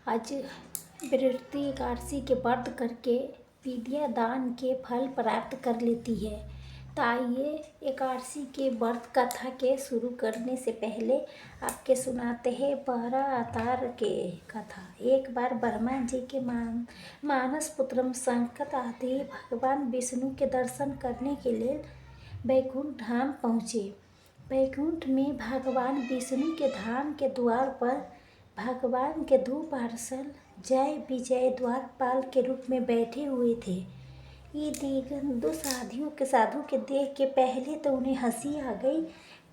आज वृत्ति एकादशी के व्रत करके विद्या दान के फल प्राप्त कर लेती है। तो आइए एकादशी के व्रत कथा के शुरू करने से पहले आपके सुनाते हैं 12 अवतार के कथा। एक बार ब्रह्मा जी के मानस पुत्रम संकट आदि भगवान विष्णु के दर्शन करने के लिए वैकुंठ धाम पहुँचे। वैकुंठ में भगवान विष्णु के धाम के द्वार पर भगवान के दो पार्षद जय विजय द्वारपाल के रूप में बैठे हुए थे। ये दो साधु के देख के पहले तो उन्हें हंसी आ गई,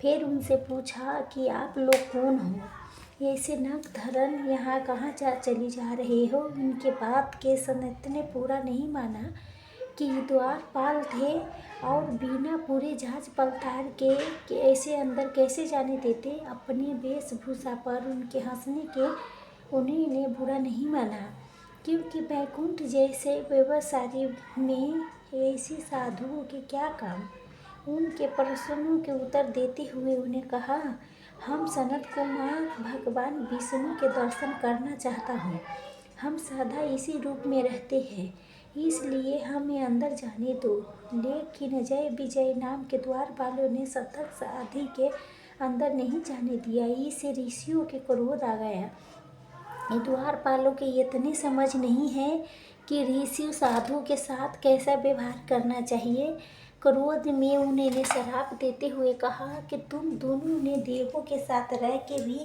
फिर उनसे पूछा कि आप लोग कौन हो, ऐसे नक धरन यहाँ कहाँ चली जा रहे हो। उनके बात के सनत ने पूरा नहीं माना कि द्वारपाल थे और बिना पूरे जांच पड़ताल के ऐसे अंदर कैसे जाने देते। अपने वेशभूषा पर उनके हंसने के उन्हीं ने बुरा नहीं माना, क्योंकि वैकुंठ जैसे व्यवसायी में ऐसी साधुओं के क्या काम। उनके प्रश्नों के उत्तर देते हुए उन्हें कहा, हम सनत कुमार भगवान विष्णु के दर्शन करना चाहता हूँ। हम सदा इसी रूप में रहते हैं, इसलिए हमें अंदर जाने दो। लेकिन जय विजय नाम के द्वारपालों ने सतर्क आदि के अंदर नहीं जाने दिया। इससे ऋषियों के क्रोध आ गया। द्वारपालों के इतनी समझ नहीं है कि ऋषि साधु के साथ कैसा व्यवहार करना चाहिए। क्रोध में उन्हें श्राप देते हुए कहा कि तुम दोनों ने देवों के साथ रह के भी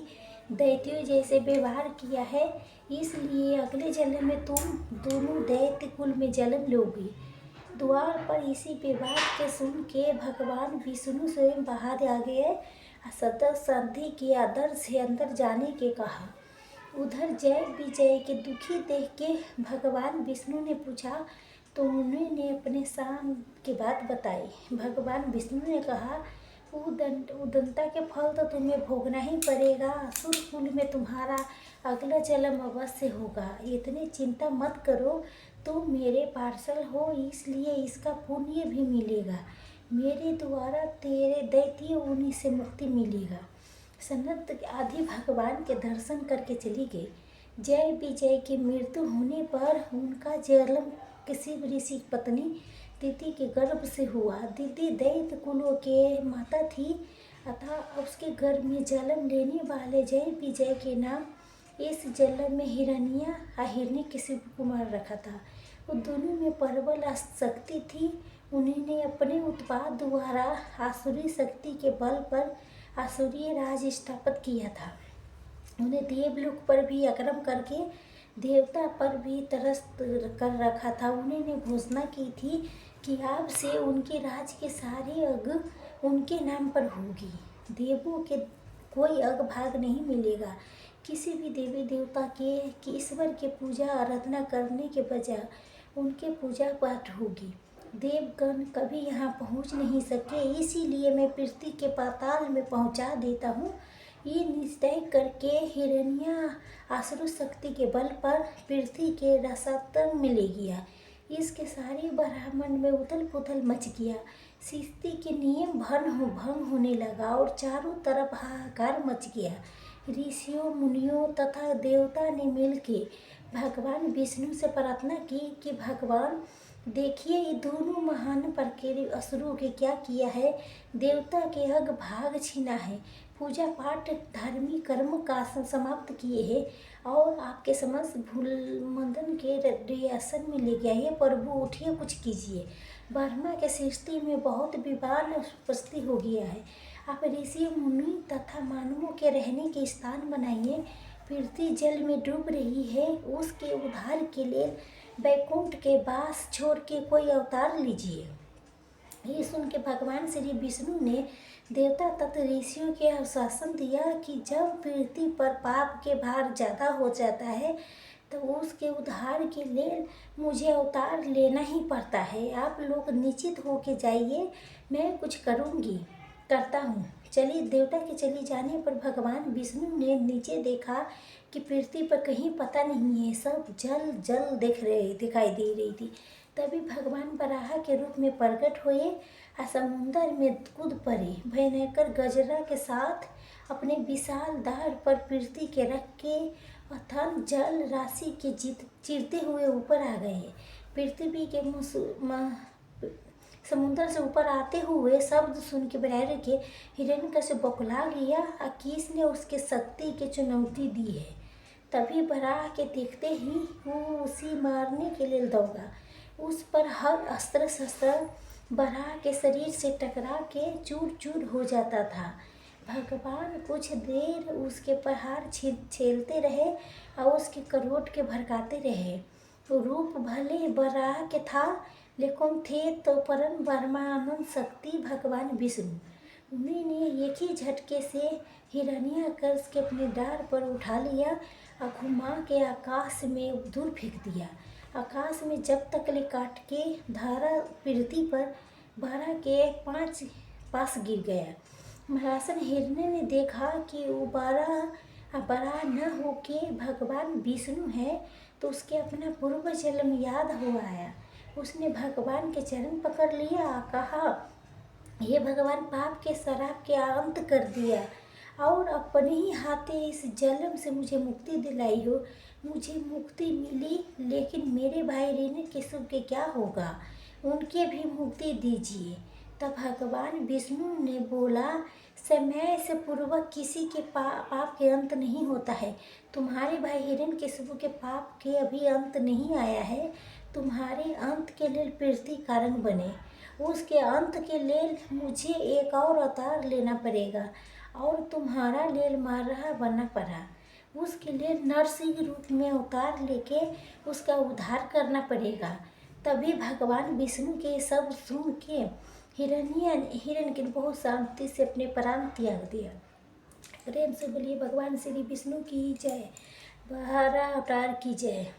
दैत्यों जैसे व्यवहार किया है, इसलिए अगले जन्म में तुम दोनों दैत्य कुल में जन्म लोगे। द्वार पर इसी विवाद के सुन के भगवान विष्णु स्वयं बाहर आ गए। सतत संधि के आदर से अंदर जाने के कहा। उधर जय विजय के दुखी देख के भगवान विष्णु ने पूछा तो उन्होंने अपने शाम की बात बताई। भगवान विष्णु ने कहा, उदंता के फल तो तुम्हें भोगना ही पड़ेगा। असुर कुल में तुम्हारा अगला जन्म अवश्य होगा। इतनी चिंता मत करो, तुम मेरे पार्षद हो, इसलिए इसका पुण्य भी मिलेगा। मेरे द्वारा तेरे दैत्य उन्हीं से मुक्ति मिलेगा। सनत आदि भगवान के दर्शन करके चली गई। जय विजय की मृत्यु होने पर उनका जन्म किसी ऋषि पत्नी दीति के गर्भ से हुआ। दीति दैत्य कुलों के माता थी, अतः उसके गर्भ में जन्म लेने वाले जय विजय के नाम इस जन्म में हिरण्यकशिपु कुमार रखा था। वो दोनों में प्रबल शक्ति थी। उन्होंने अपने उत्पाद द्वारा आसुरी शक्ति के बल पर आसुरीय राज स्थापित किया था। उन्हें देवलोक पर भी आक्रमण करके देवता पर भी तरस कर रखा था। उन्होंने घोषणा की थी कि अब से उनके राज के सारे अग उनके नाम पर होगी। देवों के कोई अग भाग नहीं मिलेगा। किसी भी देवी देवता के ईश्वर के पूजा आराधना करने के बजाय उनके पूजा पाठ होगी। देवगण कभी यहाँ पहुँच नहीं सके, इसीलिए मैं पृथ्वी के पाताल में पहुँचा देता हूँ। ये निश्चय करके हिरण्य आसुर शक्ति के बल पर पृथ्वी के रसातल में ले गया। इसके सारे ब्रह्मांड में उथल पुथल मच गया। सृष्टि के नियम भंग होने लगा और चारों तरफ हाहाकार मच गया। ऋषियों मुनियों तथा देवता ने मिलकर भगवान विष्णु से प्रार्थना की कि भगवान देखिए, ये दोनों महान प्रकृति असुरों के क्या किया है। देवता के अग भाग छीना है, पूजा पाठ धार्मिक कर्म का समाप्त किए हैं और आपके समस्त भूल मंदन के रियासन में ले गया है। प्रभु उठिए, कुछ कीजिए। ब्रह्मा के सृष्टि में बहुत विवाद उपस्थित हो गया है। आप ऋषि मुनि तथा मानवों के रहने के स्थान बनाइए। पृथ्वी जल में डूब रही है, उसके उद्धार के लिए वैकुंठ के वास छोड़ के कोई अवतार लीजिए। ये सुन के भगवान श्री विष्णु ने देवता तथा ऋषियों के आश्वासन दिया कि जब पृथ्वी पर पाप के भार ज़्यादा हो जाता है तो उसके उद्धार के लिए मुझे अवतार लेना ही पड़ता है। आप लोग निश्चित होके जाइए, मैं कुछ करता हूँ। चली देवता के चले जाने पर भगवान विष्णु ने नीचे देखा कि पृथ्वी पर कहीं पता नहीं है, सब जल दिखाई दे रही थी। तभी भगवान वराह के रूप में प्रकट हुए और समुद्र में कूद पड़े। भयंकर गजरा के साथ अपने विशाल दाढ़ पर पृथ्वी के रख के पतन जल राशि के चीरते हुए ऊपर आ गए। पृथ्वी के समुद्र से ऊपर आते हुए शब्द सुन के बराह के हिरण्यकश्यप बौखला गया। अकीस ने उसके शक्ति की चुनौती दी है। तभी बराह के देखते ही वो उसे मारने के लिए दौड़ा। उस पर हर अस्त्र शस्त्र बराह के शरीर से टकरा के चूर चूर हो जाता था। भगवान कुछ देर उसके प्रहार झेलते रहे और उसके करोट के भड़काते रहे। रूप भले बराह के था, लेकिन थे तो परम ब्रह्मानंद शक्ति भगवान विष्णु। उन्होंने एक ही झटके से हिरण्यकश्यप के अपने डार पर उठा लिया और घुमा के आकाश में दूर फेंक दिया। आकाश में जब तक ले काट के धारा पृथ्वी पर बराह के पास गिर गया। महारासन हिरण्य ने देखा कि वो बराह न होके भगवान विष्णु है, तो उसके अपना पूर्व जन्म याद हो आया। उसने भगवान के चरण पकड़ लिया और कहा, हे भगवान, पाप के श्राप के अंत कर दिया और अपने ही हाथे इस जन्म से मुझे मुक्ति दिलाई हो। मुझे मुक्ति मिली, लेकिन मेरे भाई हिरण्यकश्यप के क्या होगा? उनके भी मुक्ति दीजिए। तब भगवान विष्णु ने बोला, समय से पूर्वक किसी के पाप के अंत नहीं होता है। तुम्हारे भाई हिरण्यकश्यप के पाप के अभी अंत नहीं आया है। तुम्हारे अंत के लिए पृथ्वी कारण बने। उसके अंत के लिए मुझे एक और अवतार लेना पड़ेगा और तुम्हारा लेल मारहा बनना पड़ा। उसके लिए नरसिंह रूप में अवतार लेके उसका उद्धार करना पड़ेगा। तभी भगवान विष्णु के सब सुन के हिरण्य के बहुत शांति से अपने प्राण त्याग दिया। प्रेम से बोलिए भगवान श्री विष्णु की जय, बराह अवतार की जय।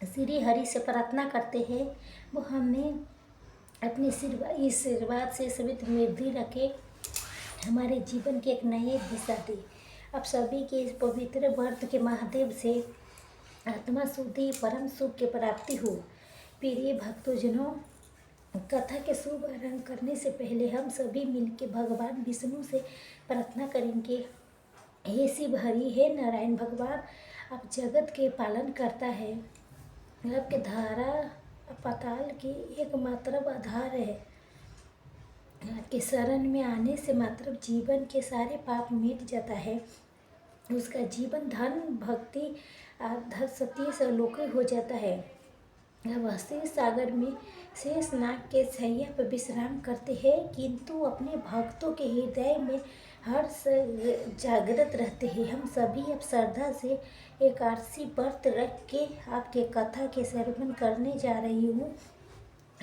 श्री हरि से प्रार्थना करते हैं वो हमें अपने आशीर्वाद से सवित वृद्धि रखे, हमारे जीवन की एक नई दिशा दे। अब सभी के इस पवित्र व्रत के माध्यम से आत्मा शुद्धि, परम सुख की प्राप्ति हो। प्रिय भक्तजनों, कथा के शुभ आरंभ करने से पहले हम सभी मिलकर भगवान विष्णु से प्रार्थना करेंगे। हे शिव हरि, हे नारायण भगवान, आप जगत के पालन करता है। आपके धारा पाताल की एकमात्र आधार है। आपके शरण में आने से मात्र जीवन के सारे पाप मिट जाता है। उसका जीवन धन, भक्ति, सत्य से अलौकिक हो जाता है। अब हस्ती सागर में शेष नाग के शैया पर विश्राम करते हैं, किंतु अपने भक्तों के हृदय में हर जागृत रहते हैं। हम सभी अब श्रद्धा से एकादशी व्रत रख के आपके कथा के श्रवण करने जा रही हूँ।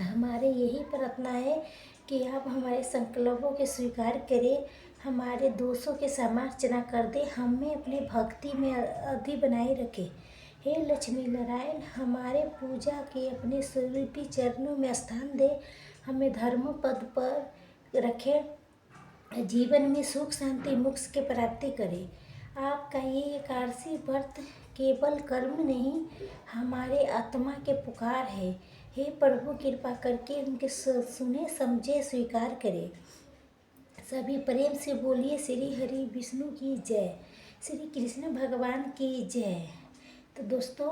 हमारे यही प्रार्थना है कि आप हमारे संकल्पों के स्वीकार करें, हमारे दोषों के समार्चना कर दे, हमें अपने भक्ति में अधि बनाए रखें। हे लक्ष्मी नारायण, हमारे पूजा के अपने स्वरूपी चरणों में स्थान दे, हमें धर्म पद पर रखें, जीवन में सुख शांति मोक्ष की प्राप्ति करें। आपका ये एकादशी व्रत केवल कर्म नहीं, हमारे आत्मा के पुकार है। हे प्रभु, कृपा करके उनके सुने समझे स्वीकार करें। सभी प्रेम से बोलिए श्री हरि विष्णु की जय, श्री कृष्ण भगवान की जय। तो दोस्तों,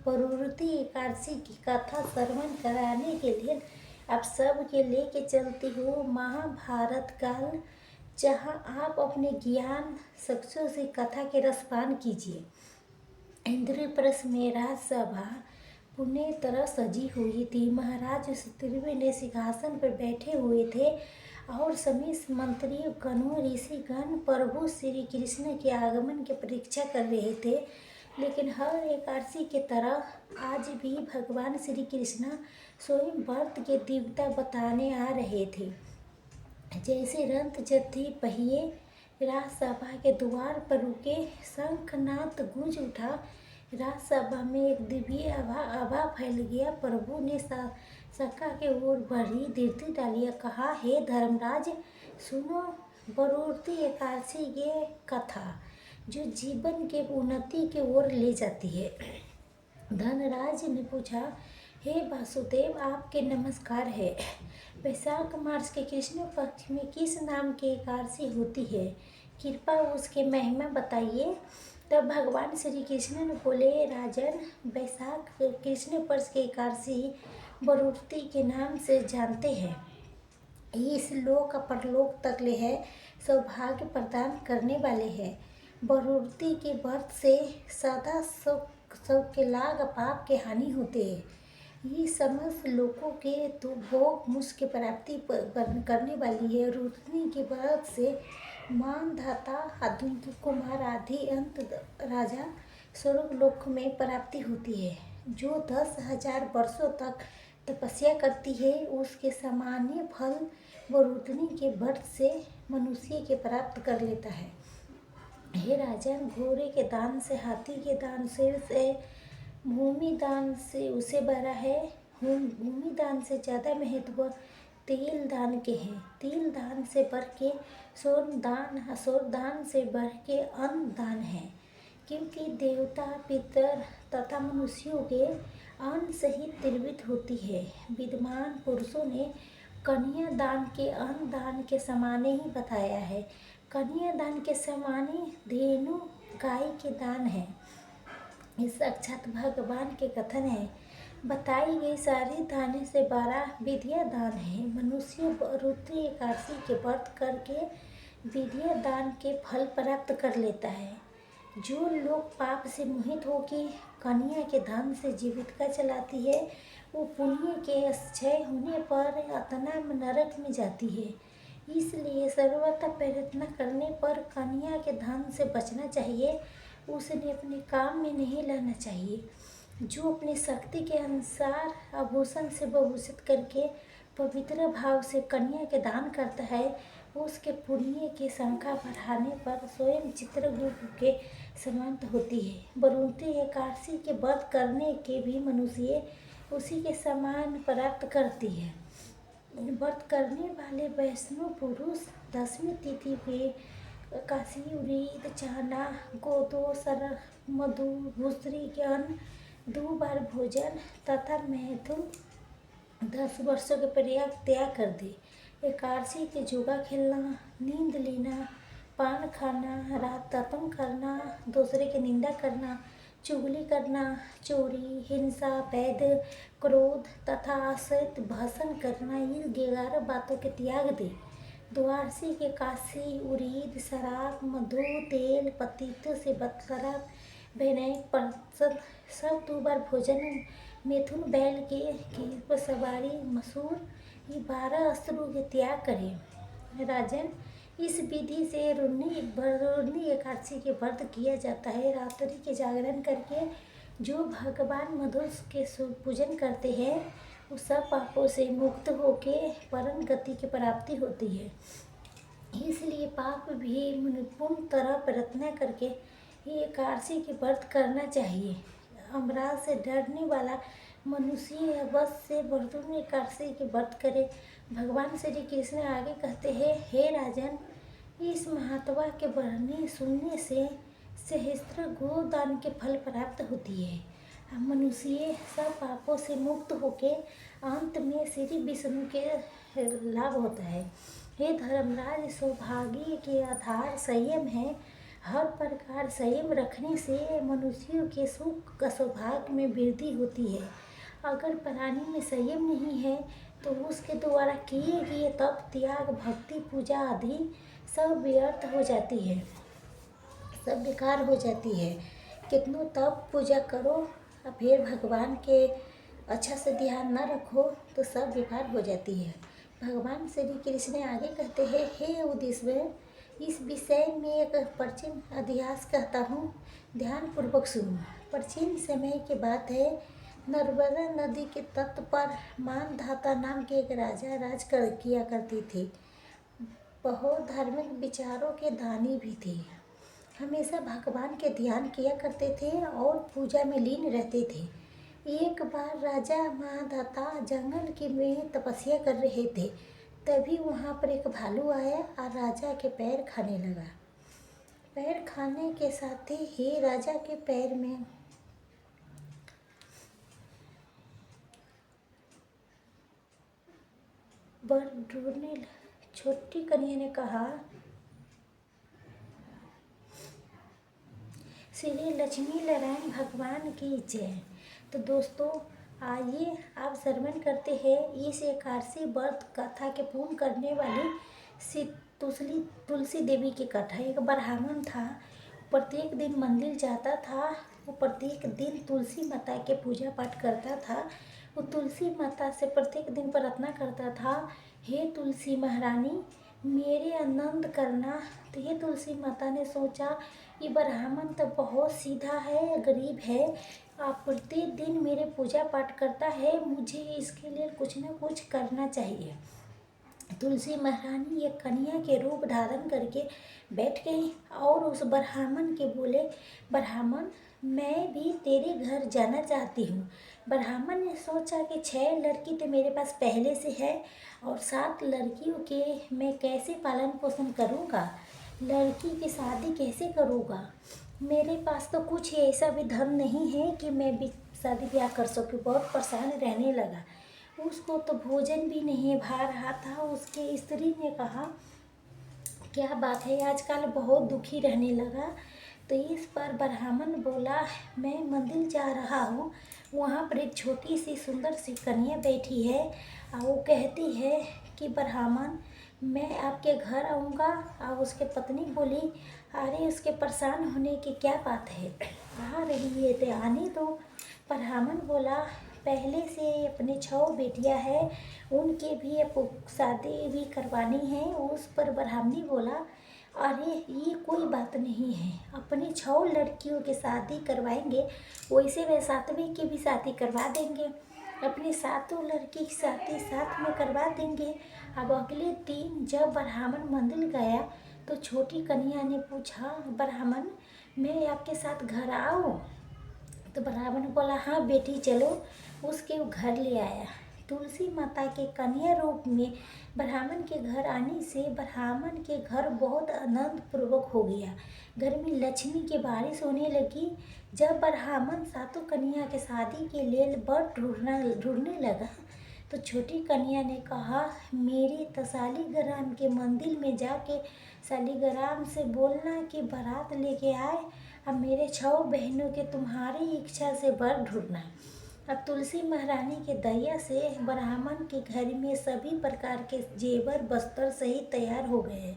प्रवृत्ति एकादशी की कथा श्रवण कराने के लिए आप सब के लेके चलती हूँ महाभारत काल, जहाँ आप अपने ज्ञान चक्षु से कथा के रसपान कीजिए। इंद्रप्रस्थ में राजसभा पुण्य तरह सजी हुई थी। महाराज त्रिवे ने सिंहासन पर बैठे हुए थे और सभी मंत्री गणों, ऋषिगण प्रभु श्री कृष्ण के आगमन की प्रतीक्षा कर रहे थे। लेकिन हर एकादशी की तरह आज भी भगवान श्री कृष्ण स्वयं व्रत के दिव्यता बताने आ रहे थे। जैसे रथ जत्थी पहिए राजसभा के द्वार पर रुके, शंखनाद गूंज उठा। राजसभा में एक दिव्य आभा फैल गया। प्रभु ने शंका के ओर बढ़ी दृष्टि डाली, कहा, हे धर्मराज, सुनो प्रवृत्ति एकादशी की कथा, जो जीवन के उन्नति की ओर ले जाती है। धनराज ने पूछा, हे वासुदेव, आपके नमस्कार है। वैशाख मास के कृष्ण पक्ष में किस नाम की एकादशी होती है? कृपया उसके महिमा बताइए। तब भगवान श्री कृष्ण ने बोले, राजन, वैशाख कृष्ण पक्ष की एकादशी बरुती के नाम से जानते हैं। इस लोक परलोक तक ले है सौभाग्य प्रदान करने वाले हैं। बरुती के व्रत से सदा सब के लाग पाप के हानि होते हैं। ये समस्त लोगों के तो भोग मुझ के प्राप्ति करने वाली है। रुक्मिणी के व्रत से मानधाता अदुंत कुमार आदि अंत राजा स्वर्ग लोक में प्राप्ति होती है। जो 10,000 वर्षों तक तपस्या करती है, उसके सामान्य फल बरुदनी के व्रत से मनुष्य के प्राप्त कर लेता है। हे राजन, घोड़े के दान से, हाथी के दान से भूमि दान से उसे बड़ा है। भूमि दान से ज़्यादा महत्व तेल दान के हैं। तेल दान से बढ़ के स्वर्ण दान से बढ़ के अन्न दान है। क्योंकि देवता, पितर तथा मनुष्यों के अन्न सहित निर्मित होती है। विद्वान पुरुषों ने कन्या दान के अन्न दान के समान ही बताया है। कन्या दान के समान धेनु गाय के दान है। इस साक्षात भगवान के कथन है। बताई गई सारी दान से 12 विद्या दान है। मनुष्य रुद्र एकादशी के व्रत करके विद्या दान के फल प्राप्त कर लेता है। जो लोग पाप से मोहित होकर कन्या के धन से जीविका चलाती है, वो पुण्य के क्षय होने पर अतना नरक में जाती है। इसलिए सर्वथा प्रयत्न करने पर कन्या के धन से बचना चाहिए। उसने अपने काम में नहीं लाना चाहिए। जो अपनी शक्ति के अनुसार आभूषण से भूषित करके पवित्र भाव से कन्या के दान करता है, उसके पुण्य की संख्या बढ़ाने पर स्वयं चित्रगुप्त के समान होती है। बरुती एकादशी के व्रत करने के भी मनुष्य उसी के समान प्राप्त करती है। व्रत करने वाले वैष्णव पुरुष 10वीं तिथि पे काशी, उड़ीद, चना, गोदो, सर, मधु, भूसरी के अन्न, 2 बार भोजन तथा मैथुन 10 वर्षों के पर्याप्त त्याग कर दे। एकादशी के जुआ खेलना, नींद लेना, पान खाना, रात तपन करना, दूसरे की निंदा करना, चुगली करना, चोरी, हिंसा, वैध, क्रोध तथा असत्य भाषण करना, ये 11 बातों के त्याग दे। द्वादशी के काशी, उड़ीद, शराब, मधु, तेल, पतितों से बदखराब, वैनयिक प्रसन्न, सब 2 बार भोजन, मिथुन, बैल की सवारी, मसूर, ये 12 अस्त्रों के त्याग करें। राजन, इस विधि से रुद्नी एकादशी के व्रत किया जाता है। रात्रि के जागरण करके जो भगवान मधुस के पूजन करते हैं, वो सब पापों से मुक्त होके परम गति की प्राप्ति होती है। इसलिए पाप भी पूर्ण तरह प्रयत्न करके ये एकादशी के व्रत करना चाहिए। अमराज से डरने वाला मनुष्य अवश्य बरुणी एकादशी के व्रत करे। भगवान श्री कृष्ण आगे कहते हैं, हे राजन, इस महात्मा के वर्णन सुनने से सहस्त्र गोदान के फल प्राप्त होती है। मनुष्य सब पापों से मुक्त होके अंत में श्री विष्णु के लाभ होता है। हे धर्मराज, सौभाग्य के आधार संयम है। हर प्रकार संयम रखने से मनुष्यों के सुख सौभाग्य में वृद्धि होती है। अगर प्राणी में संयम नहीं है तो उसके द्वारा किए गए तप, त्याग, भक्ति, पूजा आदि सब व्यर्थ हो जाती है, सब बेकार हो जाती है। कितनों तप पूजा करो, फिर भगवान के अच्छा से ध्यान न रखो तो सब बेकार हो जाती है। भगवान श्री कृष्ण आगे कहते हैं, हे उद्देश्य, इस विषय में एक प्राचीन इतिहास कहता हूँ, ध्यानपूर्वक सुनो। प्राचीन समय की बात है। नर्मदा नदी के तट पर मानधाता नाम के एक राजा राज किया करती थी। बहुत धार्मिक विचारों के दानी भी थे। हमेशा भगवान के ध्यान किया करते थे और पूजा में लीन रहते थे। एक बार राजा मानधाता जंगल के में तपस्या कर रहे थे। तभी वहाँ पर एक भालू आया और राजा के पैर खाने लगा। पैर खाने के साथ ही राजा के पैर में वर ढूंढने छोटी कन्या ने कहा, श्री लक्ष्मी नारायण भगवान की जय। तो दोस्तों आइए आप श्रवण करते हैं इस एकादशी व्रत कथा के पूर्ण करने वाली श्री तुलसी देवी की कथा। एक ब्राह्मण था, प्रत्येक दिन मंदिर जाता था, वो प्रत्येक दिन तुलसी माता के पूजा पाठ करता था। वो तुलसी माता से प्रत्येक दिन प्रार्थना करता था, हे तुलसी महारानी मेरे आनंद करना। तो ये तुलसी माता ने सोचा ये ब्राह्मण तो बहुत सीधा है, गरीब है, आप प्रतिदिन मेरे पूजा पाठ करता है, मुझे इसके लिए कुछ न कुछ करना चाहिए। तुलसी महारानी एक कन्या के रूप धारण करके बैठ गई और उस ब्राह्मण के बोले, ब्राह्मण मैं भी तेरे घर जाना चाहती हूँ। ब्राह्मण ने सोचा कि 6 लड़की तो मेरे पास पहले से है और 7 लड़कियों के मैं कैसे पालन पोषण करूँगा, लड़की की शादी कैसे करूँगा, मेरे पास तो कुछ ऐसा भी धन नहीं है कि मैं भी शादी ब्याह कर सकूँ। बहुत परेशान रहने लगा, उसको तो भोजन भी नहीं भा रहा था। उसके स्त्री ने कहा, क्या बात है, आजकल बहुत दुखी रहने लगा। तो इस पर ब्राह्मण बोला, मैं मंदिर जा रहा हूँ, वहाँ पर एक छोटी सी सुंदर सी कन्या बैठी है और वो कहती है कि ब्राह्मण मैं आपके घर आऊँगा। और उसके पत्नी बोली, अरे उसके परेशान होने की क्या बात है, आ रही है तो आने दो। ब्राह्मण बोला, पहले से अपने 6 बेटियां हैं, उनके भी शादी भी करवानी है। उस पर ब्राह्मणी बोला, अरे ये कोई बात नहीं है, अपनी 6 लड़कियों की शादी करवाएंगे, वैसे वे 7वीं की भी शादी करवा देंगे, अपनी 7 लड़की की शादी साथ में करवा देंगे। अब अगले दिन जब ब्राह्मण मंदिर गया तो छोटी कन्या ने पूछा, ब्राह्मण मैं आपके साथ घर आऊँ? तो ब्राह्मण बोला, हाँ बेटी चलो। उसके घर ले आया। तुलसी माता के कन्या रूप में ब्राह्मण के घर आने से ब्राह्मण के घर बहुत आनंद पूर्वक हो गया। घर में लक्ष्मी की बारिश होने लगी। जब ब्राह्मण 7 कन्या के शादी के लिए वर ढूंढने लगा तो छोटी कन्या ने कहा, मेरे तो शालीग्राम के मंदिर में जाके शालीग्राम से बोलना कि बारात लेके आए, अब मेरे 6 बहनों के तुम्हारी इच्छा से वर ढूंढना। अब तुलसी महारानी के दया से ब्राह्मण के घर में सभी प्रकार के जेवर बस्तर सहित तैयार हो गए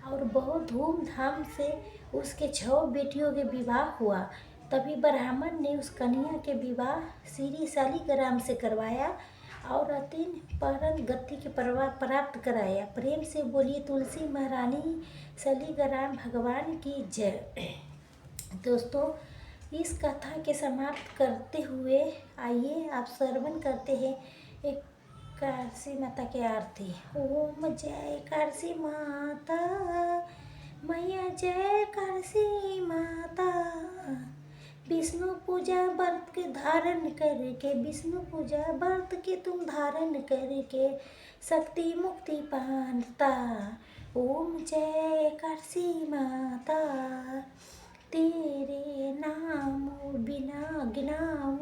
और बहुत धूमधाम से उसके 6 बेटियों के विवाह हुआ। तभी ब्राह्मण ने उस कन्या के विवाह श्री शालीग्राम से करवाया और अतीन परम गति के प्राप्त कराया। प्रेम से बोलिए तुलसी महारानी शालीग्राम भगवान की जय। दोस्तों इस कथा के समाप्त करते हुए आइए आप श्रवण करते हैं एक काशी माता की आरती। ओम जय काशी माता मैया, जय काशी माता। विष्णु पूजा व्रत के धारण करके, विष्णु पूजा व्रत के तुम धारण करके शक्ति मुक्ति पाता। ओम जय काशी माता, तेरे नाम बिना गिनाऊं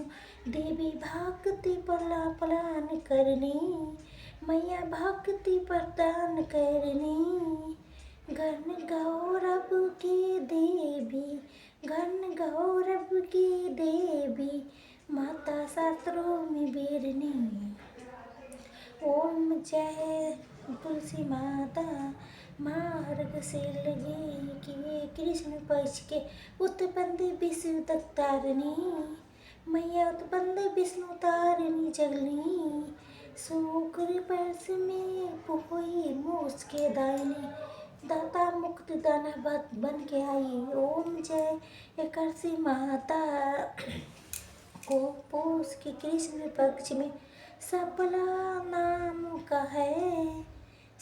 देवी भक्ति पलान करनी, मैया भक्ति प्रदान करनी। घन गौरव की देवी, घन गौरव की देवी, माता शास्त्रों में बेरनी। ओम जय तुलसी माता, मार्ग से लगे कि कृष्ण पक्ष के उत्पन्न विष्णु तक तारनी, मैया उत्पन्न विष्णु तारनी जगनी। शुक्र पक्ष में हुई मोक्ष के दायनी, दाता मुक्त दाना बन के आई। ओम जय एकादशी माता को पौष के कृष्ण पक्ष में सफला नाम का है,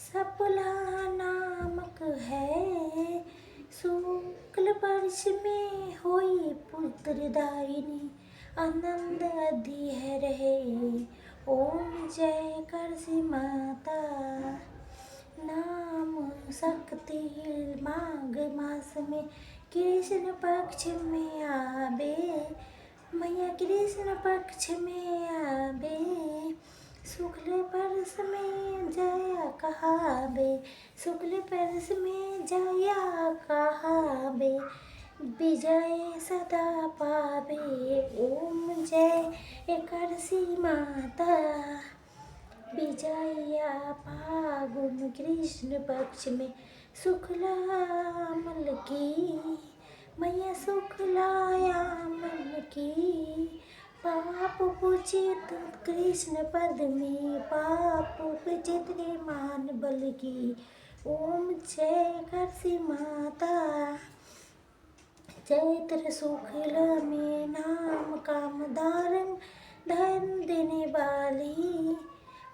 सफला नामक है। शुक्ल पक्ष में होई पुत्र दायिनी, आनंद अधि है रहे। ओम जय काशी माता, नाम शक्ति माघ मास में कृष्ण पक्ष में आवे, मैया कृष्ण पक्ष में आवे। शुक्ल पक्ष में जय कहाबे, शुक्ल पक्ष में जया कहाबे, विजय सदा पावे। ओम जय एकादशी माता, विजया फागुन कृष्ण पक्ष में शुक्लामल की, मैया शुक्लायामल की। पाप पूजित कृष्ण पद में, पाप पूजित मान बल की। ओम जय एकादशी माता, चैत्र शुक्ल में नाम काम धारण धन देने वाली,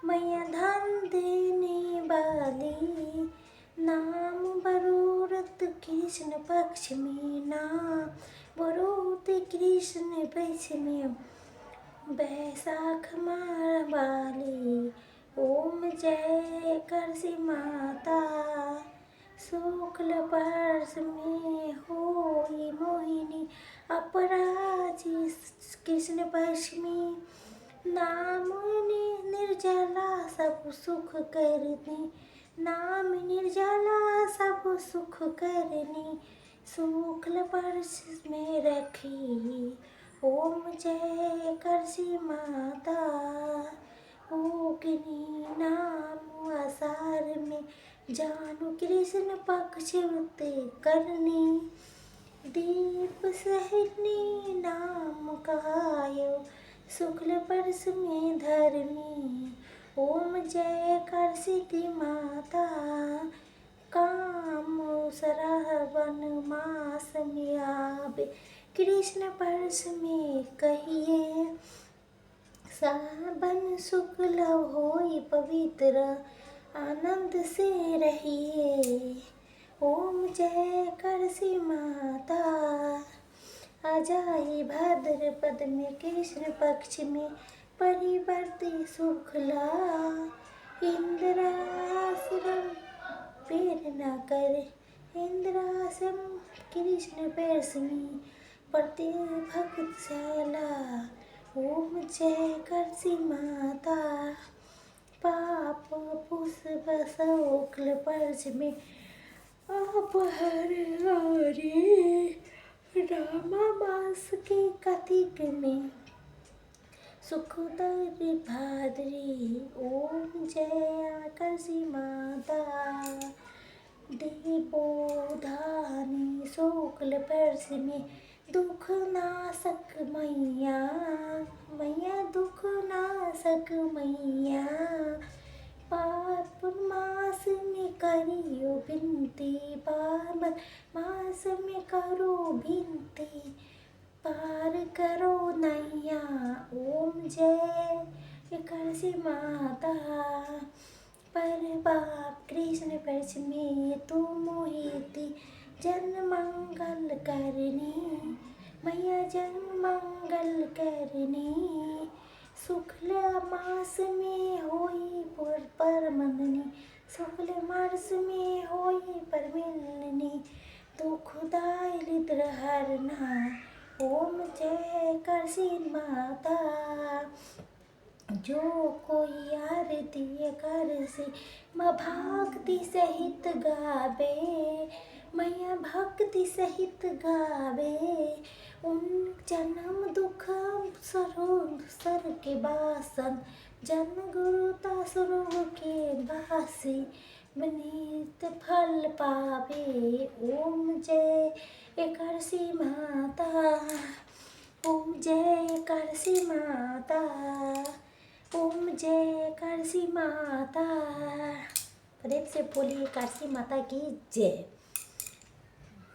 मैया धन देने वाली। नाम बरोरत कृष्ण पक्ष में, नाम बरोरत कृष्ण पक्ष में, बैसाख माह वाली। ओम जय एकादशी माता, शुक्ल पक्ष में होई मोहिनी अपराजी, कृष्ण पक्ष में नाम निर्जला सब सुख करनी, नाम निर्जला सब सुख करनी, शुक्ल पक्ष में रखी। ओम जय एकादशी माता, ओकनी नाम आषाढ़ में जानु कृष्ण पक्ष व्रत करनी, दीप सहनी नाम कहायो शुक्ल पक्ष में धरनी। ओम जय एकादशी माता, काम श्रावण मास में आवे, कृष्ण पक्ष में कहिए, सावन शुक्ल होई पवित्र, आनंद से रहिए। ओम जय एकादशी माता, अजाई भाद्रपद में कृष्ण पक्ष में परिवर्ती शुक्ला, इंद्राश्रम पेर न करे, इंद्राश्रम कृष्ण पक्ष में प्रति भक्तशाला। ओम जय एकादशी माता, पाप पुष्प शुक्ल पक्ष में आप हर हरे, रामा मास के कार्तिक में शुक्ल भाद्री। ओम जय एकादशी माता, देवोधानी शुक्ल पक्ष में दुख नाशक मैया, मैया दुख नाशक मैया। पाप मास में करियो बिनती, पाप मास में करो बिनती, पार करो नैया। ओम जय एकादशी माता, पर बाप कृष्ण पक्ष में तू मोहिती, जन मंगल करनी, मैया जन मंगल करनी। शुक्ल मास में होई परमंगनी, शुक्ल मास में होई परमिलनी, दुखदाई हरना। ओम जय एकादशी माता, जो कोई आरती एकादशी माँ भक्ति सहित गावे, मैया भक्ति सहित गावे, उन जन्म दुख सर के बासन, जन गुरुता स्वरूप के बासी, बनीत फल पावे। ओम जय एकादशी माता, ओम जय एकादशी माता, ओम जय एकादशी माता। प्रेम से बोलिए एकादशी माता की जय,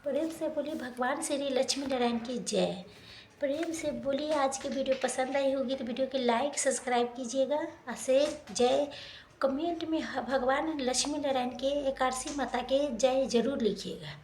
प्रेम से बोलिए भगवान श्री लक्ष्मी नारायण की जय, प्रेम से बोलिए। आज की वीडियो पसंद आई होगी तो वीडियो के लाइक सब्सक्राइब कीजिएगा, शेयर जय कमेंट में भगवान लक्ष्मी नारायण के एकादशी माता के जय जरूर लिखिएगा।